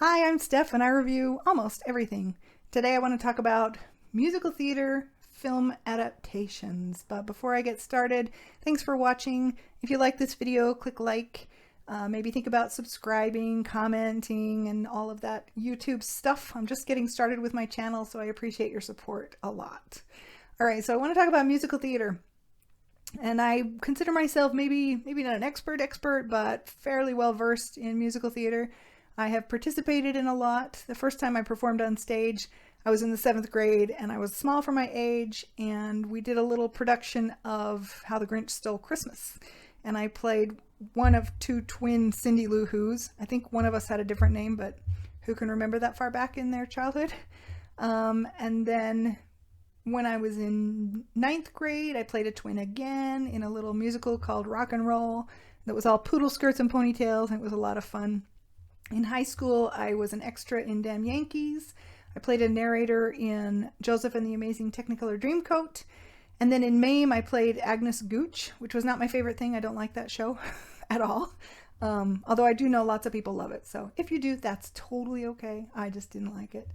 Hi, I'm Steph and I review almost everything. Today I want to talk about musical theater film adaptations. But before I get started, thanks for watching. If you like this video, click like. Maybe think about subscribing, commenting, and all of that YouTube stuff. I'm just getting started with my channel, so I appreciate your support a lot. All right, so I want to talk about musical theater. And I consider myself maybe not an expert, but fairly well versed in musical theater. I have participated in a lot. The first time I performed on stage, I was in the 7th grade and I was small for my age, and we did a little production of How the Grinch Stole Christmas. And I played one of two twin Cindy Lou Who's. I think one of us had a different name, but who can remember that far back in their childhood? And then when I was in 9th grade, I played a twin again in a little musical called Rock and Roll that was all poodle skirts and ponytails, and it was a lot of fun. In high school, I was an extra in Damn Yankees. I played a narrator in Joseph and the Amazing Technicolor Dreamcoat. And then in MAME, I played Agnes Gooch, which was not my favorite thing. I don't like that show at all. Although I do know lots of people love it. So if you do, that's totally okay. I just didn't like it.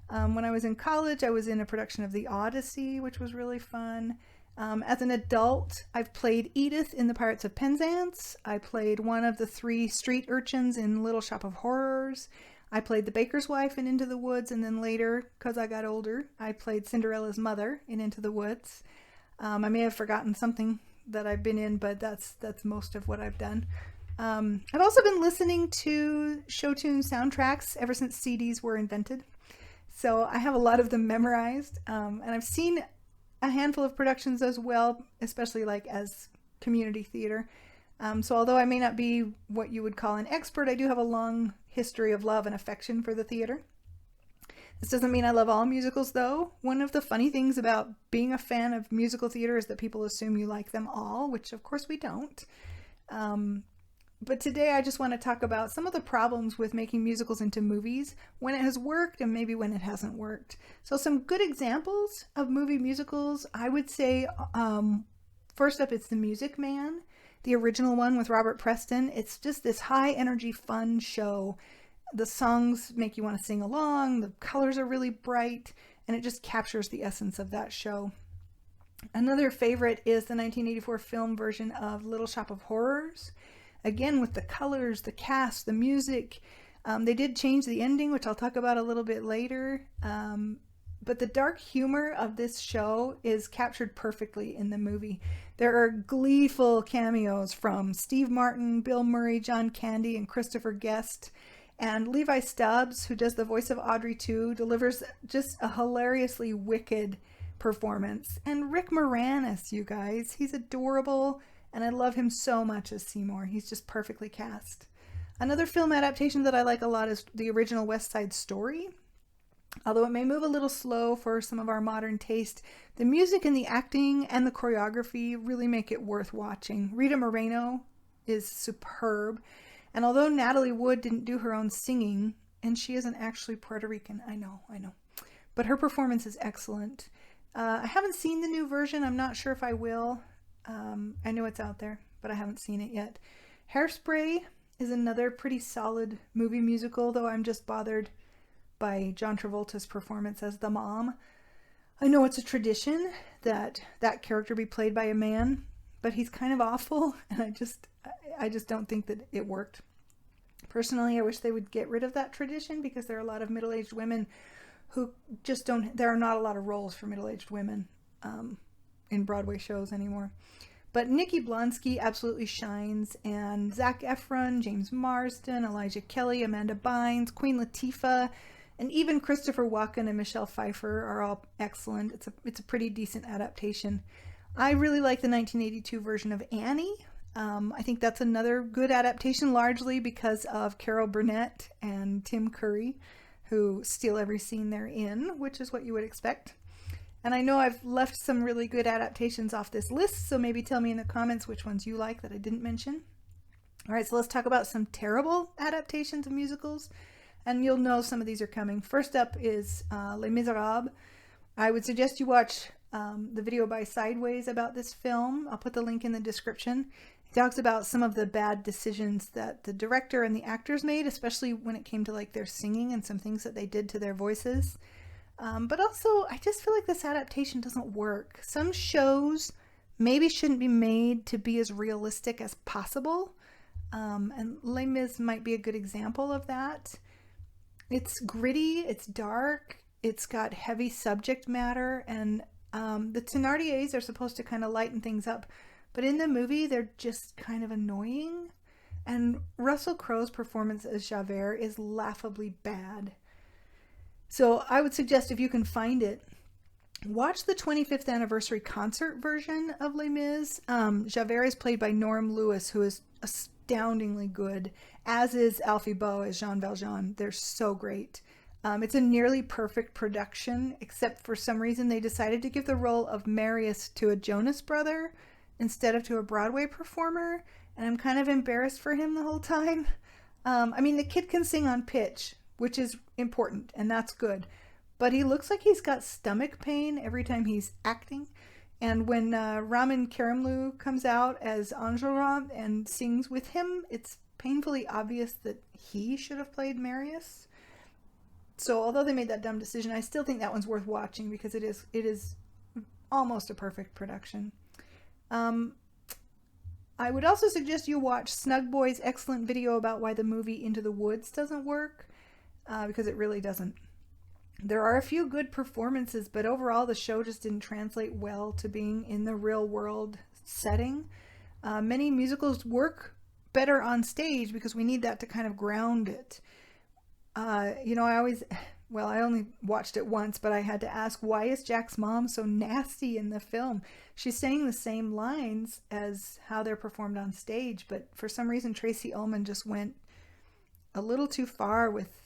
When I was in college, I was in a production of The Odyssey, which was really fun. As an adult, I've played Edith in The Pirates of Penzance. I played one of the 3 street urchins in Little Shop of Horrors. I played the baker's wife in Into the Woods, and then later, because I got older, I played Cinderella's mother in Into the Woods. I may have forgotten something that I've been in, but that's most of what I've done. I've also been listening to show tune soundtracks ever since CDs were invented. So I have a lot of them memorized, and I've seen a handful of productions as well, especially like as community theater. So although I may not be what you would call an expert, I do have a long history of love and affection for the theater. This doesn't mean I love all musicals, though. One of the funny things about being a fan of musical theater is that people assume you like them all, which of course we don't. But today I just want to talk about some of the problems with making musicals into movies, when it has worked and maybe when it hasn't worked. So some good examples of movie musicals, I would say, first up, it's The Music Man, the original one with Robert Preston. It's just this high energy, fun show. The songs make you want to sing along, the colors are really bright, and it just captures the essence of that show. Another favorite is the 1984 film version of Little Shop of Horrors. Again, with the colors, the cast, the music. They did change the ending, which I'll talk about a little bit later. But the dark humor of this show is captured perfectly in the movie. There are gleeful cameos from Steve Martin, Bill Murray, John Candy, and Christopher Guest. And Levi Stubbs, who does the voice of Audrey II, delivers just a hilariously wicked performance. And Rick Moranis, you guys, he's adorable. And I love him so much as Seymour. He's just perfectly cast. Another film adaptation that I like a lot is the original West Side Story. Although it may move a little slow for some of our modern taste, the music and the acting and the choreography really make it worth watching. Rita Moreno is superb. And although Natalie Wood didn't do her own singing, and she isn't actually Puerto Rican, I know, but her performance is excellent. I haven't seen the new version. I'm not sure if I will. I know it's out there, but I haven't seen it yet. Hairspray is another pretty solid movie musical, though I'm just bothered by John Travolta's performance as the mom. I know it's a tradition that that character be played by a man, but he's kind of awful, and I just don't think that it worked. Personally, I wish they would get rid of that tradition, because there are a lot of middle-aged women who just don't, there are not a lot of roles for middle-aged women in Broadway shows anymore. But Nikki Blonsky absolutely shines, and Zac Efron, James Marsden, Elijah Kelly, Amanda Bynes, Queen Latifah, and even Christopher Walken and Michelle Pfeiffer are all excellent. It's a pretty decent adaptation. I really like the 1982 version of Annie. I think that's another good adaptation, largely because of Carol Burnett and Tim Curry, who steal every scene they're in, which is what you would expect. And I know I've left some really good adaptations off this list, so maybe tell me in the comments which ones you like that I didn't mention. All right, so let's talk about some terrible adaptations of musicals, and you'll know some of these are coming. First up is Les Miserables. I would suggest you watch the video by Sideways about this film. I'll put the link in the description. He talks about some of the bad decisions that the director and the actors made, especially when it came to like their singing and some things that they did to their voices. But also, I just feel like this adaptation doesn't work. Some shows maybe shouldn't be made to be as realistic as possible. And Les Mis might be a good example of that. It's gritty, it's dark, it's got heavy subject matter, and the Thénardiers are supposed to kind of lighten things up. But in the movie, they're just kind of annoying. And Russell Crowe's performance as Javert is laughably bad. So I would suggest, if you can find it, watch the 25th anniversary concert version of Les Mis. Javert is played by Norm Lewis, who is astoundingly good, as is Alfie Boe as Jean Valjean. They're so great. It's a nearly perfect production, except for some reason they decided to give the role of Marius to a Jonas brother instead of to a Broadway performer, and I'm kind of embarrassed for him the whole time. I mean, the kid can sing on pitch, which is important, and that's good. But he looks like he's got stomach pain every time he's acting. And when Ramin Karimloo comes out as Enjolras and sings with him, it's painfully obvious that he should have played Marius. So although they made that dumb decision, I still think that one's worth watching because it is almost a perfect production. I would also suggest you watch Snugboy's excellent video about why the movie Into the Woods doesn't work, because it really doesn't. There are a few good performances, but overall the show just didn't translate well to being in the real world setting. Many musicals work better on stage because we need that to kind of ground it. I only watched it once, but I had to ask, why is Jack's mom so nasty in the film? She's saying the same lines as how they're performed on stage, but for some reason Tracy Ullman just went a little too far with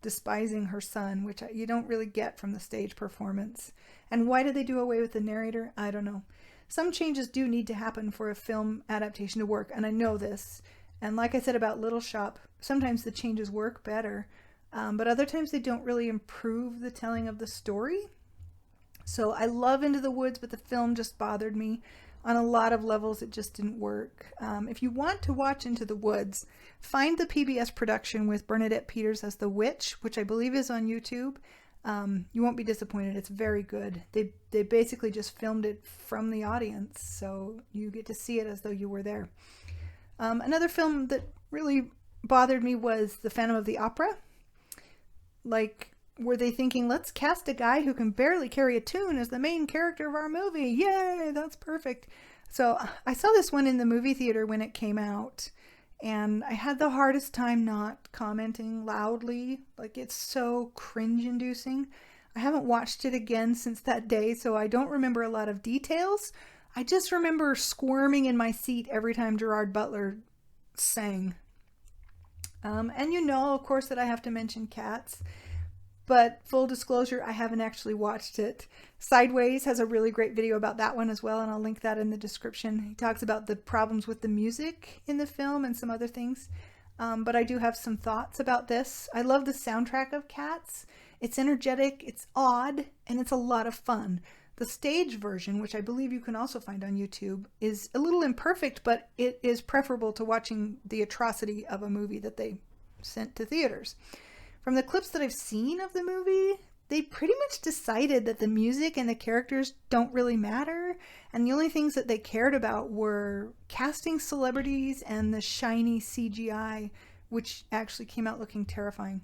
despising her son, which you don't really get from the stage performance. And why did they do away with the narrator? I don't know. Some changes do need to happen for a film adaptation to work, and I know this. And like I said about Little Shop, sometimes the changes work better, but other times they don't really improve the telling of the story. So I love Into the Woods, but the film just bothered me. On a lot of levels, it just didn't work. If you want to watch Into the Woods, find the PBS production with Bernadette Peters as the witch, which I believe is on YouTube. You won't be disappointed. It's very good. They basically just filmed it from the audience, so you get to see it as though you were there. Another film that really bothered me was The Phantom of the Opera. Like, were they thinking, let's cast a guy who can barely carry a tune as the main character of our movie? Yay, that's perfect. So I saw this one in the movie theater when it came out, and I had the hardest time not commenting loudly. Like, it's so cringe-inducing. I haven't watched it again since that day, so I don't remember a lot of details. I just remember squirming in my seat every time Gerard Butler sang. And you know, of course, that I have to mention Cats. But full disclosure, I haven't actually watched it. Sideways has a really great video about that one as well, and I'll link that in the description. He talks about the problems with the music in the film and some other things. But I do have some thoughts about this. I love the soundtrack of Cats. It's energetic, it's odd, and it's a lot of fun. The stage version, which I believe you can also find on YouTube, is a little imperfect, but it is preferable to watching the atrocity of a movie that they sent to theaters. From the clips that I've seen of the movie, they pretty much decided that the music and the characters don't really matter, and the only things that they cared about were casting celebrities and the shiny CGI, which actually came out looking terrifying.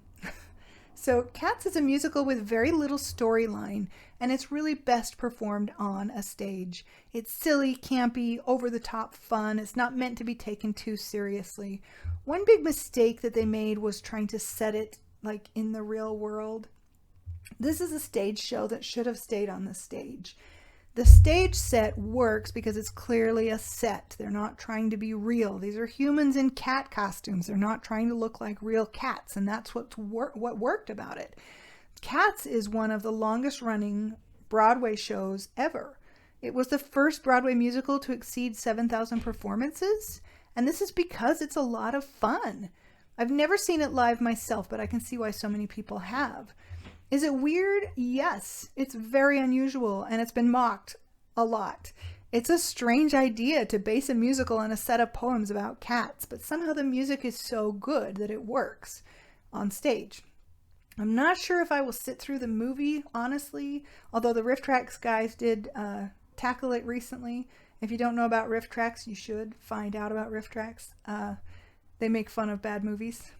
So Cats is a musical with very little storyline, and it's really best performed on a stage. It's silly, campy, over-the-top fun. It's not meant to be taken too seriously. One big mistake that they made was trying to set it like in the real world. This is a stage show that should have stayed on the stage. The stage set works because it's clearly a set. They're not trying to be real. These are humans in cat costumes. They're not trying to look like real cats, and that's what worked about it. Cats is one of the longest running Broadway shows ever. It was the first Broadway musical to exceed 7,000 performances, and this is because it's a lot of fun. I've never seen it live myself, but I can see why so many people have. Is it weird? Yes. It's very unusual, and it's been mocked a lot. It's a strange idea to base a musical on a set of poems about cats, but somehow the music is so good that it works on stage. I'm not sure if I will sit through the movie, honestly, although the Riff Tracks guys did tackle it recently. If you don't know about Riff Tracks, you should find out about Riff Tracks. They make fun of bad movies.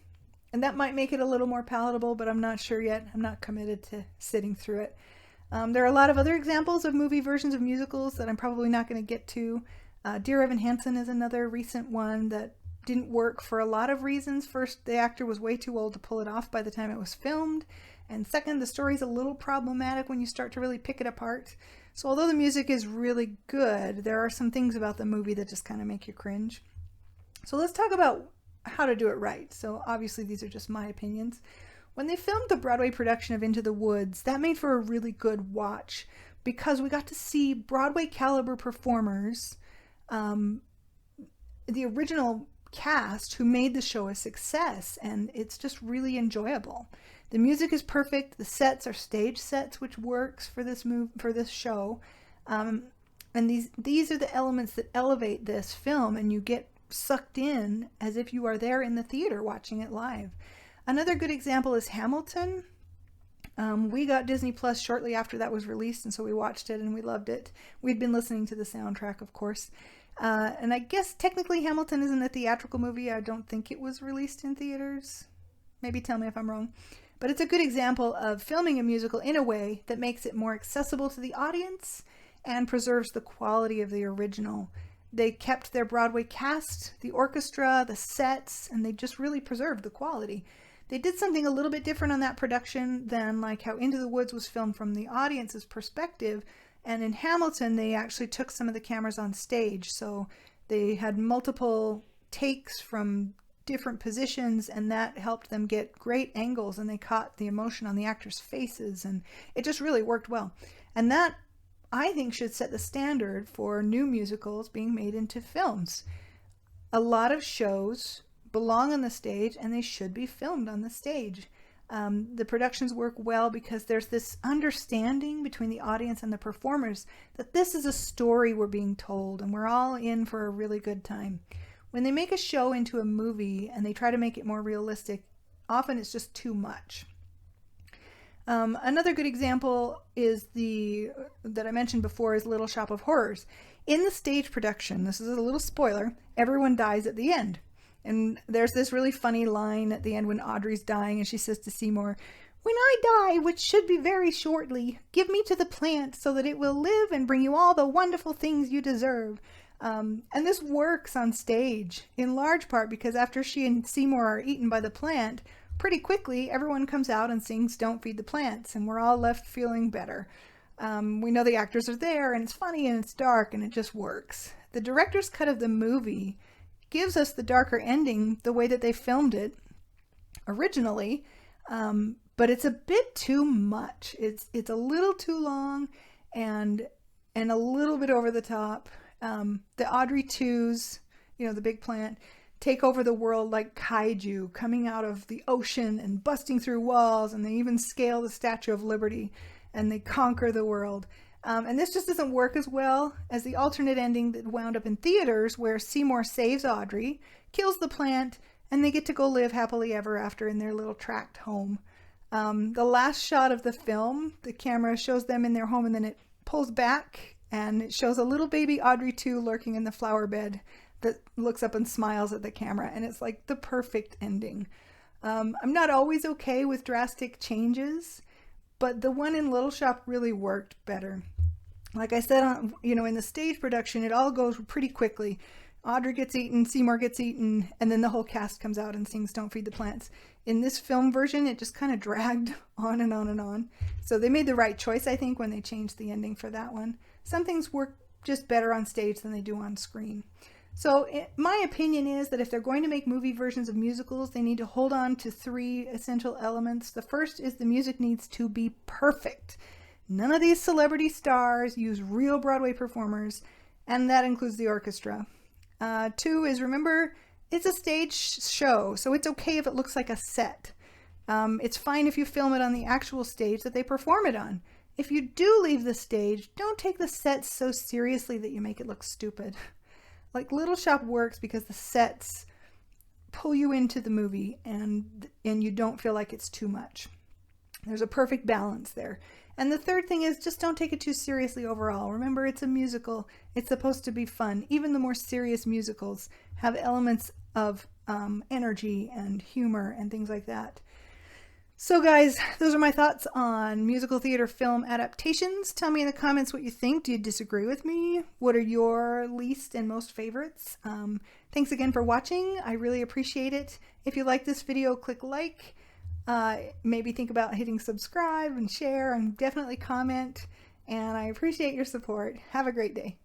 And that might make it a little more palatable, but I'm not sure yet. I'm not committed to sitting through it. There are a lot of other examples of movie versions of musicals that I'm probably not going to get to. Dear Evan Hansen is another recent one that didn't work for a lot of reasons. First, the actor was way too old to pull it off by the time it was filmed. And second, the story's a little problematic when you start to really pick it apart. So although the music is really good, there are some things about the movie that just kind of make you cringe. So let's talk about how to do it right. So obviously these are just my opinions. When they filmed the Broadway production of Into the Woods, that made for a really good watch because we got to see Broadway caliber performers, the original cast who made the show a success, and it's just really enjoyable. The music is perfect. The sets are stage sets, which works for this show, and these are the elements that elevate this film, and you get sucked in as if you are there in the theater watching it live. Another good example is Hamilton. We got Disney Plus shortly after that was released, and so we watched it and we loved it. We'd been listening to the soundtrack, of course. And I guess technically Hamilton isn't a theatrical movie. I don't think it was released in theaters. Maybe tell me if I'm wrong. But it's a good example of filming a musical in a way that makes it more accessible to the audience and preserves the quality of the original. They kept their Broadway cast, the orchestra, the sets, and they just really preserved the quality. They did something a little bit different on that production than like how Into the Woods was filmed from the audience's perspective. And in Hamilton, they actually took some of the cameras on stage. So they had multiple takes from different positions, and that helped them get great angles, and they caught the emotion on the actors' faces, and it just really worked well. And that, I think, should set the standard for new musicals being made into films. A lot of shows belong on the stage, and they should be filmed on the stage. The productions work well because there's this understanding between the audience and the performers that this is a story we're being told, and we're all in for a really good time. When they make a show into a movie and they try to make it more realistic, often it's just too much. Another good example is that I mentioned before is Little Shop of Horrors. In the stage production, this is a little spoiler, everyone dies at the end. And there's this really funny line at the end when Audrey's dying and she says to Seymour, "When I die, which should be very shortly, give me to the plant so that it will live and bring you all the wonderful things you deserve." And this works on stage in large part because after she and Seymour are eaten by the plant, pretty quickly everyone comes out and sings "Don't Feed the Plants," and we're all left feeling better. We know the actors are there, and it's funny and it's dark, and it just works. The director's cut of the movie gives us the darker ending the way that they filmed it originally, but it's a bit too much. It's a little too long and a little bit over the top. The Audrey twos, the big plant, take over the world like kaiju, coming out of the ocean and busting through walls, and they even scale the Statue of Liberty and they conquer the world. And this just doesn't work as well as the alternate ending that wound up in theaters, where Seymour saves Audrey, kills the plant, and they get to go live happily ever after in their little tract home. The last shot of the film, the camera shows them in their home, and then it pulls back and it shows a little baby Audrey 2 lurking in the flower bed that looks up and smiles at the camera, and it's like the perfect ending. I'm not always okay with drastic changes, but the one in Little Shop really worked better. Like I said, in the stage production, it all goes pretty quickly. Audrey gets eaten, Seymour gets eaten, and then the whole cast comes out and sings "Don't Feed the Plants." In this film version, it just kind of dragged on and on and on. So they made the right choice, I think, when they changed the ending for that one. Some things work just better on stage than they do on screen. So my opinion is that if they're going to make movie versions of musicals, they need to hold on to 3 essential elements. The first is the music needs to be perfect. None of these celebrity stars use real Broadway performers, and that includes the orchestra. 2 is, remember, it's a stage show, so it's okay if it looks like a set. It's fine if you film it on the actual stage that they perform it on. if you do leave the stage, don't take the sets so seriously that you make it look stupid. Like Little Shop works because the sets pull you into the movie and you don't feel like it's too much. There's a perfect balance there. And the third thing is just don't take it too seriously overall. Remember, it's a musical. It's supposed to be fun. Even the more serious musicals have elements of energy and humor and things like that. So guys, those are my thoughts on musical theater film adaptations. Tell me in the comments what you think. Do you disagree with me? What are your least and most favorites? Thanks again for watching. I really appreciate it. If you like this video, click like. Maybe think about hitting subscribe and share and definitely comment. And I appreciate your support. Have a great day.